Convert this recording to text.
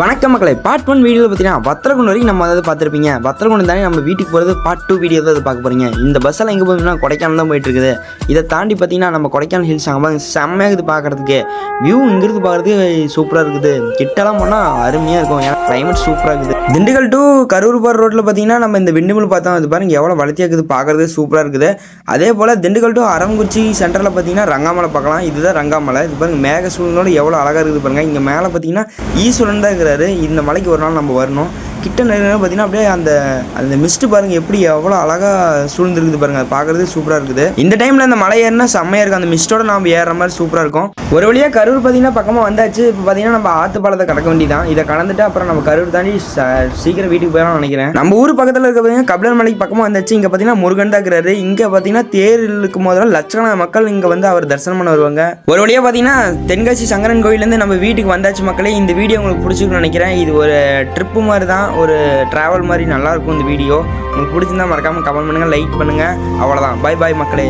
வணக்கம் மக்களே, பார்ட் 1 வீடியோவில் பார்த்தீங்கன்னா வத்தலகுண்டு வரைக்கும் நம்ம அதாவது பார்த்துருப்பீங்க. வத்தலகுண்டு தானே நம்ம வீட்டுக்கு போகிறது பார்ட் 2 வீடியோ தான் அது பார்க்க போகிறீங்க. இந்த பஸ்ஸெல்லாம் எங்கே போகுதுன்னா கொடைக்கானல் தான் போயிட்டு இருக்குது. இதை தாண்டி பார்த்தீங்கன்னா நம்ம கொடைக்கானல் ஹில்ஸ் அங்கே செம்மையாக இருக்குது பார்க்குறதுக்கு. வியூ இங்கிருந்து பார்க்குறதுக்கு சூப்பராக இருக்குது. கிட்டலாம் போனால் அருமையாக இருக்கும், ஏன்னா கிளைமேட் சூப்பராக இருக்குது. திண்டுக்கல் டு கரூர் போகிற ரோட்டில் பார்த்தீங்கன்னா நம்ம இந்த விண்டுமில் பார்த்தோம். அது பாருங்க எவ்வளோ வளர்த்தியாக இருக்குது, பார்க்குறது சூப்பராக இருக்குது. அதே போல் திண்டுக்கல் டு அரவங்குறிச்சி சென்டரில் பார்த்தீங்கன்னா ரங்காமலை பார்க்கலாம். இதுதான் ரங்காமலை. இது பாருங்க மேக சூழ்நிலை எவ்வளோ அழகாக இருக்குது பாருங்கள். இங்கே மேலே பார்த்தீங்கன்னா ஈஸ்வரன் தான் இருக்கிறாரு. இந்த மலைக்கு ஒரு நாள் நம்ம வரணும். கிட்ட நேரம் பார்த்தீங்கன்னா அப்படியே அந்த மிஸ்ட்டு பாருங்கள் எப்படி எவ்வளோ அழகாக சூழ்ந்துருக்குது பாருங்கள். அது பார்க்குறது சூப்பராக இருக்குது. இந்த டைமில் அந்த மலை ஏறினா செம்மையாக இருக்கும். அந்த மிஸ்ட்டோட நம்ம ஏறுற மாதிரி சூப்பராக இருக்கும். ஒரு வழியாக கரூர் பார்த்தீங்கன்னா பக்கமாக வந்தாச்சு. இப்போ பார்த்தீங்கன்னா நம்ம ஆற்று பாலத்தை கடக்க வேண்டியதான். இதை கடந்துட்டு அப்புறம் நம்ம கரூர் தாண்டி சீக்கிரம் வீட்டுக்கு போயிடலாம் நினைக்கிறேன். நம்ம ஊர் பக்கத்தில் இருக்க பார்த்தீங்கன்னா கபிலர் மலைக்கு பக்கமாக வந்தாச்சு. இங்கே பார்த்தீங்கன்னா முருகன் தான் இருக்கிறாரு. இங்கே பார்த்தீங்கன்னா தேர் இருக்கும் போதெல்லாம் லட்சக்கணக்கான மக்கள் இங்கே வந்து அவர் தரிசனம் பண்ண வருவாங்க. ஒரு வழியாக பார்த்தீங்கன்னா தென்காசி சங்கரன் கோயிலேருந்து நம்ம வீட்டுக்கு வந்தாச்சு மக்களே. இந்த வீடியோ உங்களுக்கு பிடிச்சிருக்குன்னு நினைக்கிறேன். இது ஒரு ட்ரிப்பு மாதிரி தான், ஒரு ட்ராவல் மாதிரி நல்லாயிருக்கும் இந்த வீடியோ. உங்களுக்கு பிடிச்சிருந்தா மறக்காமல் கமெண்ட் பண்ணுங்கள், லைக் பண்ணுங்கள். அவ்வளோதான். பாய் பாய் மக்களே.